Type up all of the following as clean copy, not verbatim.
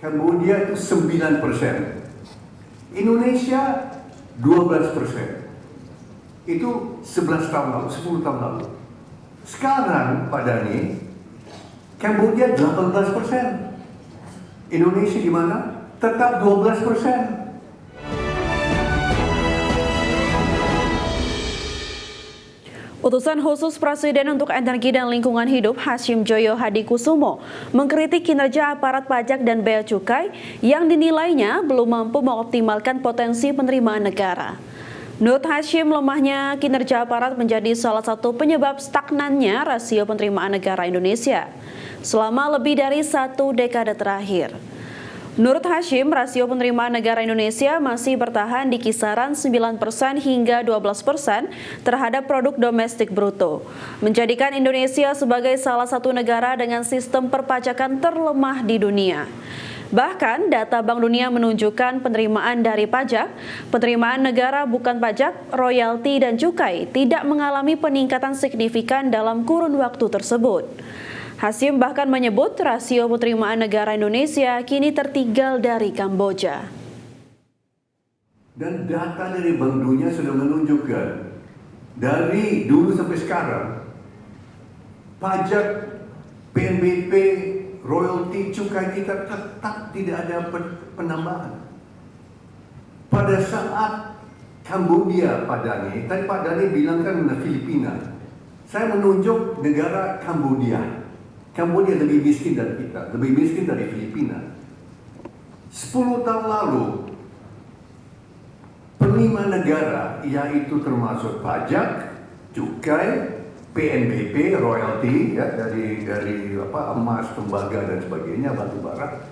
Kamboja itu 9%, Indonesia 12%. Itu 11 tahun lalu, 10 tahun lalu. Sekarang Pak Dhani, Kamboja 18%. Indonesia gimana? Tetap 12%. Utusan khusus Presiden untuk Energi dan Lingkungan Hidup Hashim Joyo Hadikusumo mengkritik kinerja aparat pajak dan bea cukai yang dinilainya belum mampu mengoptimalkan potensi penerimaan negara. Menurut Hashim, lemahnya kinerja aparat menjadi salah satu penyebab stagnannya rasio penerimaan negara Indonesia selama lebih dari 1 dekade terakhir. Menurut Hashim, rasio penerimaan negara Indonesia masih bertahan di kisaran 9% hingga 12% terhadap produk domestik bruto, menjadikan Indonesia sebagai salah satu negara dengan sistem perpajakan terlemah di dunia. Bahkan, data Bank Dunia menunjukkan penerimaan dari pajak, penerimaan negara bukan pajak, royalti, dan cukai tidak mengalami peningkatan signifikan dalam kurun waktu tersebut. Hashim bahkan menyebut rasio penerimaan negara Indonesia kini tertinggal dari Kamboja. Dan data dari Bank Dunia sudah menunjukkan dari dulu sampai sekarang pajak, PNBP, royalti, cukai kita tetap tidak ada penambahan. Pada saat Kamboja, Pak Dhani, tadi Pak Dhani bilang kan Filipina. Saya menunjuk negara Kamboja. Kamboja lebih miskin dari kita, lebih miskin dari Filipina. 10 tahun lalu, penerimaan negara, yaitu termasuk pajak, cukai, PNBP, royalti, ya, dari emas, tembaga dan sebagainya, batu bara,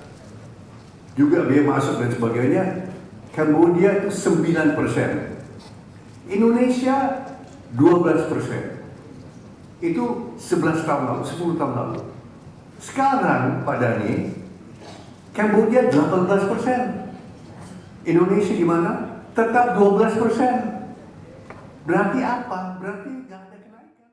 juga biaya masuk dan sebagainya, Kamboja itu 9%, Indonesia 12%. Itu 11 tahun lalu, 10 tahun lalu. Sekarang Pak Dhani, Kamboja 18%. Indonesia gimana? Tetap 12%. Berarti apa? Berarti nggak ada kenaikan.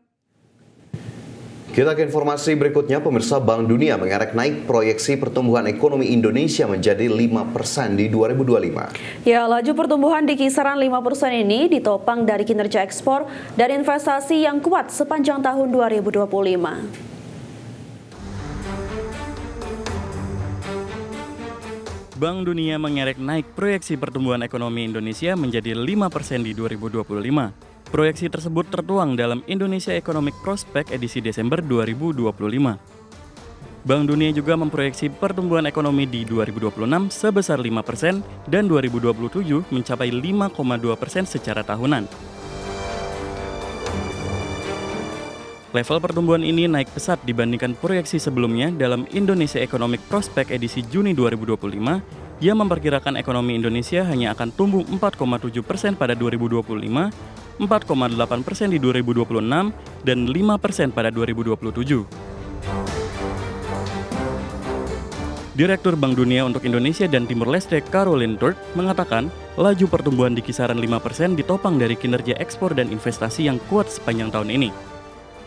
Kita ke informasi berikutnya, pemirsa. Bank Dunia mengerek naik proyeksi pertumbuhan ekonomi Indonesia menjadi 5% di 2025. Ya, laju pertumbuhan di kisaran 5% ini ditopang dari kinerja ekspor dan investasi yang kuat sepanjang tahun 2025. Bank Dunia mengerek naik proyeksi pertumbuhan ekonomi Indonesia menjadi 5% di 2025. Proyeksi tersebut tertuang dalam Indonesia Economic Prospect edisi Desember 2025. Bank Dunia juga memproyeksi pertumbuhan ekonomi di 2026 sebesar 5% dan 2027 mencapai 5,2% secara tahunan. Level pertumbuhan ini naik pesat dibandingkan proyeksi sebelumnya dalam Indonesia Economic Prospect edisi Juni 2025 yang memperkirakan ekonomi Indonesia hanya akan tumbuh 4,7% pada 2025, 4,8% di 2026, dan 5% pada 2027. Direktur Bank Dunia untuk Indonesia dan Timur Leste, Caroline Dort, mengatakan laju pertumbuhan di kisaran 5% ditopang dari kinerja ekspor dan investasi yang kuat sepanjang tahun ini.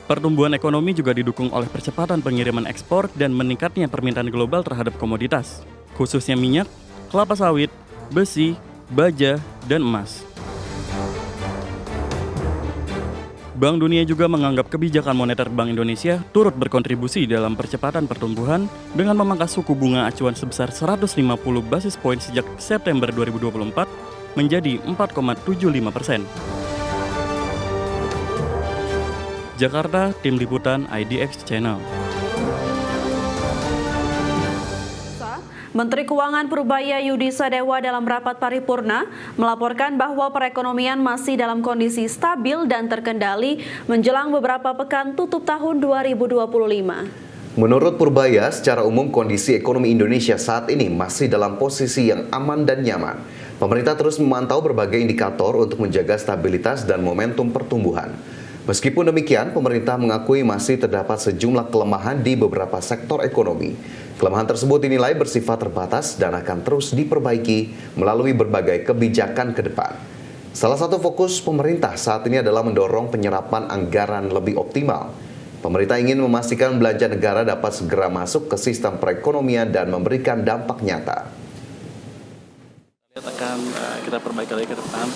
Pertumbuhan ekonomi juga didukung oleh percepatan pengiriman ekspor dan meningkatnya permintaan global terhadap komoditas, khususnya minyak, kelapa sawit, besi, baja, dan emas. Bank Dunia juga menganggap kebijakan moneter Bank Indonesia turut berkontribusi dalam percepatan pertumbuhan dengan memangkas suku bunga acuan sebesar 150 basis poin sejak September 2024 menjadi 4,75%. Jakarta, Tim Liputan IDX Channel. Menteri Keuangan Purbaya Yudi Sadewa dalam rapat paripurna melaporkan bahwa perekonomian masih dalam kondisi stabil dan terkendali menjelang beberapa pekan tutup tahun 2025. Menurut Purbaya, secara umum kondisi ekonomi Indonesia saat ini masih dalam posisi yang aman dan nyaman. Pemerintah terus memantau berbagai indikator untuk menjaga stabilitas dan momentum pertumbuhan. Meskipun demikian, pemerintah mengakui masih terdapat sejumlah kelemahan di beberapa sektor ekonomi. Kelemahan tersebut dinilai bersifat terbatas dan akan terus diperbaiki melalui berbagai kebijakan ke depan. Salah satu fokus pemerintah saat ini adalah mendorong penyerapan anggaran lebih optimal. Pemerintah ingin memastikan belanja negara dapat segera masuk ke sistem perekonomian dan memberikan dampak nyata. Akan kita perbaiki lagi ke depan.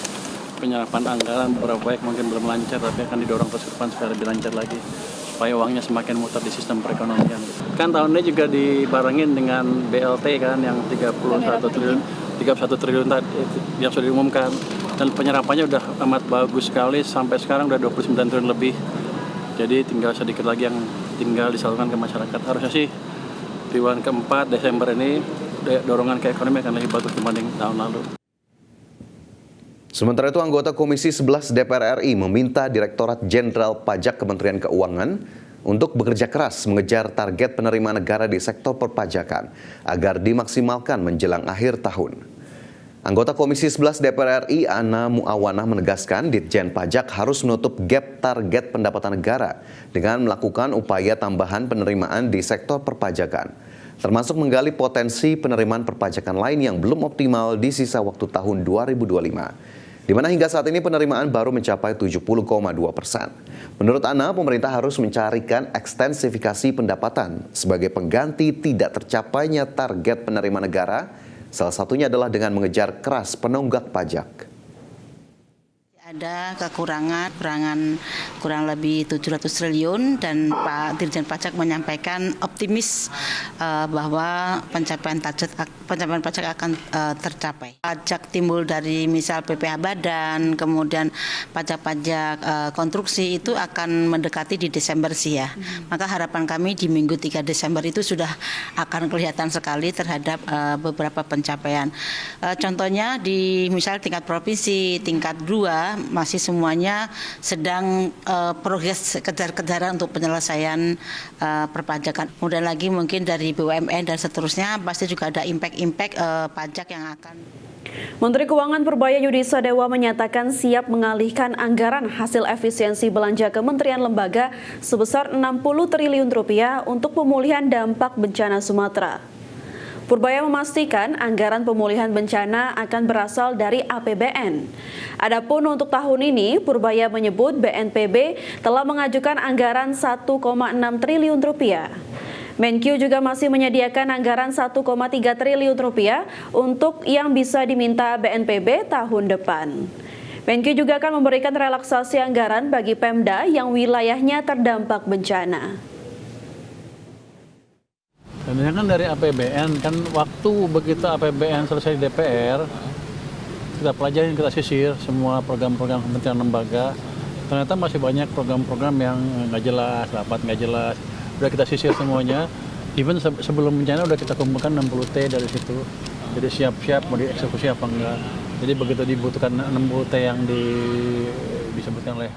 Penyerapan anggaran beberapa proyek mungkin belum lancar, tapi akan didorong ke depan supaya lebih lancar lagi, supaya uangnya semakin muter di sistem perekonomian. Kan tahun ini juga dibarengin dengan BLT kan yang 31 triliun tadi yang sudah diumumkan, dan penyerapannya udah amat bagus sekali, sampai sekarang udah 29 triliun lebih. Jadi tinggal sedikit lagi yang tinggal disalurkan ke masyarakat. Harusnya sih di bulan keempat Desember ini dorongan ke ekonomi akan lebih bagus dibanding tahun lalu. Sementara itu, anggota Komisi 11 DPR RI meminta Direktorat Jenderal Pajak Kementerian Keuangan untuk bekerja keras mengejar target penerimaan negara di sektor perpajakan agar dimaksimalkan menjelang akhir tahun. Anggota Komisi 11 DPR RI Ana Muawanah menegaskan Ditjen Pajak harus menutup gap target pendapatan negara dengan melakukan upaya tambahan penerimaan di sektor perpajakan, termasuk menggali potensi penerimaan perpajakan lain yang belum optimal di sisa waktu tahun 2025, di mana hingga saat ini penerimaan baru mencapai 70,2%. Menurut Ana, pemerintah harus mencarikan ekstensifikasi pendapatan sebagai pengganti tidak tercapainya target penerimaan negara. Salah satunya adalah dengan mengejar keras penunggak pajak. Ada kekurangan kurang lebih 700 triliun dan Pak Dirjen Pajak menyampaikan optimis bahwa pencapaian pajak akan tercapai. Pajak timbul dari misal PPh badan, kemudian pajak-pajak konstruksi itu akan mendekati di Desember sih ya. Maka harapan kami di minggu 3 Desember itu sudah akan kelihatan sekali terhadap beberapa pencapaian. Contohnya di misal tingkat provinsi, tingkat 2 masih semuanya sedang progres kejar-kejaran untuk penyelesaian perpajakan. Kemudian lagi mungkin dari BUMN dan seterusnya pasti juga ada impact pajak yang akan. Menteri Keuangan Purbaya Yudi Sadewa menyatakan siap mengalihkan anggaran hasil efisiensi belanja kementerian lembaga sebesar 60 triliun rupiah untuk pemulihan dampak bencana Sumatera. Purbaya memastikan anggaran pemulihan bencana akan berasal dari APBN. Adapun untuk tahun ini, Purbaya menyebut BNPB telah mengajukan anggaran 1,6 triliun rupiah. Menkyu juga masih menyediakan anggaran 1,3 triliun rupiah untuk yang bisa diminta BNPB tahun depan. Menkyu juga akan memberikan relaksasi anggaran bagi Pemda yang wilayahnya terdampak bencana. Sebenarnya kan dari APBN, kan waktu begitu APBN selesai di DPR, kita pelajarin, kita sisir semua program-program kementerian lembaga. Ternyata masih banyak program-program yang nggak jelas, rapat nggak jelas. Udah kita sisir semuanya, even sebelum bencana udah kita kumpulkan 60T dari situ. Jadi siap-siap mau dieksekusi apa enggak. Jadi begitu dibutuhkan 60T yang disebutkan oleh